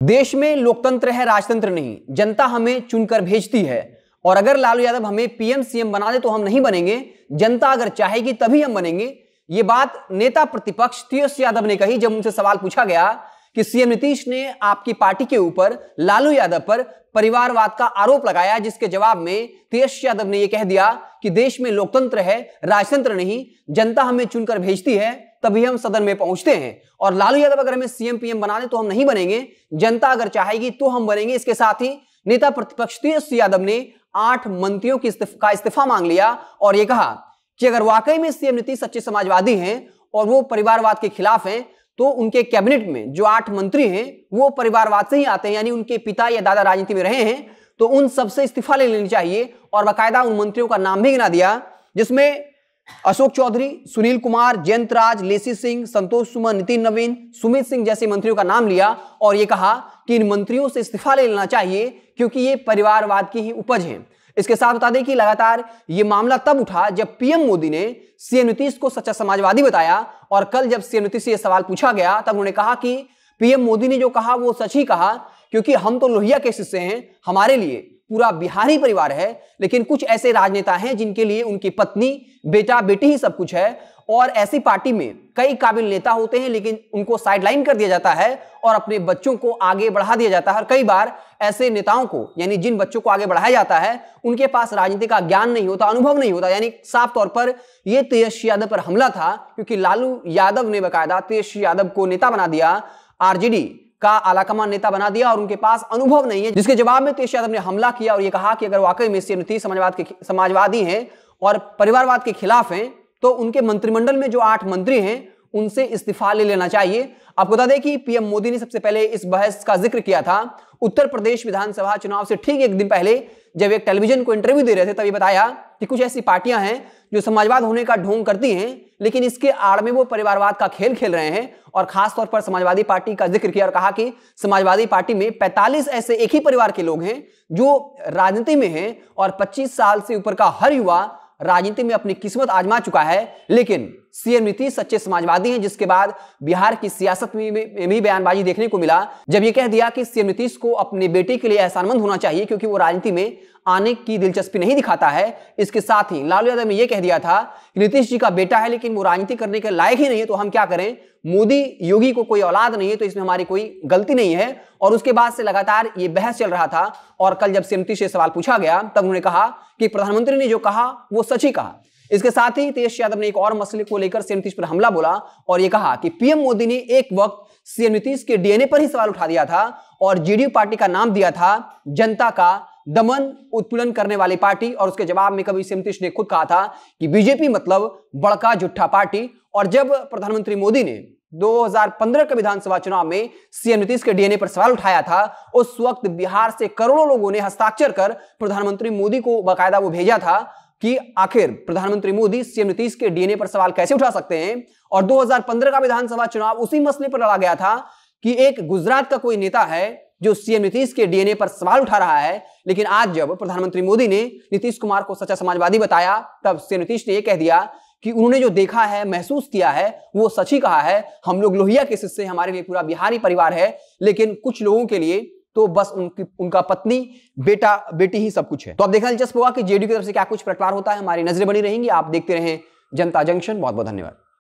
देश में लोकतंत्र है, राजतंत्र नहीं। जनता हमें चुनकर भेजती है और अगर लालू यादव हमें पीएम सीएम बना दे तो हम नहीं बनेंगे। जनता अगर चाहेगी तभी हम बनेंगे। ये बात नेता प्रतिपक्ष तेजस्वी यादव ने कही जब उनसे सवाल पूछा गया कि सीएम नीतीश ने आपकी पार्टी के ऊपर लालू यादव पर परिवारवाद का आरोप लगाया, जिसके जवाब में तेजस्वी यादव ने यह कह दिया कि देश में लोकतंत्र है, राजतंत्र नहीं। जनता हमें चुनकर भेजती है तभी हम सदन में पहुंचते हैं और लालू यादव अगर हमें सीएम पीएम बना दे तो हम नहीं बनेंगे। जनता अगर चाहेगी तो हम बनेंगे। इसके साथ ही नेता प्रतिपक्ष तेजस्वी यादव ने 8 मंत्रियों का इस्तीफा मांग लिया और यह कहा कि अगर वाकई में सीएम नीतीश सच्चे समाजवादी हैं और वो परिवारवाद के खिलाफ हैं तो उनके कैबिनेट में जो 8 मंत्री हैं वो परिवारवाद से ही आते हैं, यानी उनके पिता या दादा राजनीति में रहे हैं, तो उन सबसे इस्तीफा ले लेनी चाहिए। और बाकायदा उन मंत्रियों का नाम भी गिना दिया जिसमें अशोक चौधरी, सुनील कुमार, जयंत राज, लेसी सिंह, संतोष सुमन, नितिन नवीन, सुमित सिंह जैसे मंत्रियों का नाम लिया और यह कहा कि इन मंत्रियों से इस्तीफा ले लेना चाहिए क्योंकि ये परिवारवाद की ही उपज है। इसके साथ बता दें कि लगातार ये मामला तब उठा जब पीएम मोदी ने सीएम नीतीश को सच्चा समाजवादी बताया और कल जब सीएम नीतीश से यह सवाल पूछा गया तब उन्होंने कहा कि पीएम मोदी ने जो कहा वो सच ही कहा क्योंकि हम तो लोहिया के शिष्य हैं, हमारे लिए पूरा बिहारी परिवार है। लेकिन कुछ ऐसे राजनेता हैं जिनके लिए उनकी पत्नी, बेटा, बेटी ही सब कुछ है और ऐसी पार्टी में कई काबिल नेता होते हैं लेकिन उनको साइडलाइन कर दिया जाता है और अपने बच्चों को आगे बढ़ा दिया जाता है। और कई बार ऐसे नेताओं को, यानी जिन बच्चों को आगे बढ़ाया जाता है, उनके पास राजनीति का ज्ञान नहीं होता, अनुभव नहीं होता। यानी साफ तौर पर यह तेजस्वी यादव पर हमला था क्योंकि लालू यादव ने बाकायदा तेजस्वी यादव को नेता बना दिया, आरजेडी का आलाकमान नेता बना दिया और उनके पास अनुभव नहीं है, जिसके जवाब में तेजस्वी यादव ने हमला किया और यह कहा कि अगर वाकई में सीएम नीतीश समाजवादी हैं और परिवारवाद के खिलाफ हैं तो उनके मंत्रिमंडल में जो 8 मंत्री हैं उनसे इस्तीफा ले लेना चाहिए। आपको बता दें कि पीएम मोदी ने सबसे पहले इस बहस का जिक्र किया था उत्तर प्रदेश विधानसभा चुनाव से ठीक एक दिन पहले जब एक टेलीविजन को इंटरव्यू दे रहे थे। तभी बताया कि कुछ ऐसी पार्टियां हैं जो समाजवाद होने का ढोंग करती हैं लेकिन इसके आड़ में वो परिवारवाद का खेल खेल रहे हैं और खासतौर पर समाजवादी पार्टी का जिक्र किया और कहा कि समाजवादी पार्टी में 45 ऐसे एक ही परिवार के लोग हैं जो राजनीति में हैं और 25 साल से ऊपर का हर युवा राजनीति में अपनी किस्मत आजमा चुका है। लेकिन सीएम नीतीश सच्चे समाजवादी हैं, जिसके बाद बिहार की सियासत में भी बयानबाजी देखने को मिला जब यह कह दिया कि सीएम नीतीश को अपने बेटे के लिए एहसानमंद होना चाहिए क्योंकि वो राजनीति में आने की दिलचस्पी नहीं दिखाता है। इसके साथ ही लालू यादव ने यह कह दिया था कि नीतीश जी का बेटा है लेकिन वो राजनीति करने के लायक ही नहीं है तो हम क्या करें, मोदी योगी को कोई औलाद नहीं है तो इसमें हमारी कोई गलती नहीं है। और उसके बाद से लगातार ये बहस चल रहा था और कल जब सीएम नीतीश से सवाल पूछा गया तब उन्होंने कहा कि प्रधानमंत्री ने जो कहा वो सच ही कहा। इसके साथ ही तेजस्वी यादव ने एक और मसले को लेकर सीएम नीतीश पर हमला बोला और यह कहा कि पीएम मोदी ने एक वक्त सीएम नीतीश के डीएनए पर ही सवाल उठा दिया था और जेडीयू पार्टी का नाम दिया था जनता का दमन उत्पीड़न करने वाली पार्टी। और उसके जवाब में कभी सीएम नीतीश ने खुद कहा था कि बीजेपी मतलब बड़का झूठा पार्टी। और जब प्रधानमंत्री मोदी ने 2015 के विधानसभा चुनाव में सीएम नीतीश के डीएनए पर सवाल उठाया था, उस वक्त बिहार से करोड़ों लोगों ने हस्ताक्षर कर प्रधानमंत्री मोदी को बाकायदा वो भेजा था कि आखिर प्रधानमंत्री मोदी सीएम नीतीश के डीएनए पर सवाल कैसे उठा सकते हैं। और 2015 का विधानसभा चुनाव उसी मसले पर लड़ा गया था कि एक गुजरात का कोई नेता है जो सीएम नीतीश के डीएनए पर सवाल उठा रहा है। लेकिन आज जब प्रधानमंत्री मोदी ने नीतीश कुमार को सच्चा समाजवादी बताया तब सीएम नीतीश ने यह कह दिया कि उन्होंने जो देखा है, महसूस किया है वो सच ही कहा है। हम लोग लोहिया के शिष्य, हमारे लिए पूरा बिहारी परिवार है लेकिन कुछ लोगों के लिए तो बस उनका पत्नी, बेटा, बेटी ही सब कुछ है। तो अब देखना दिलचस्प होगा कि जेडीयू की तरफ से क्या कुछ प्रचार होता है। हमारी नजरें बनी रहेंगी। आप देखते रहें जनता जंक्शन। बहुत बहुत धन्यवाद।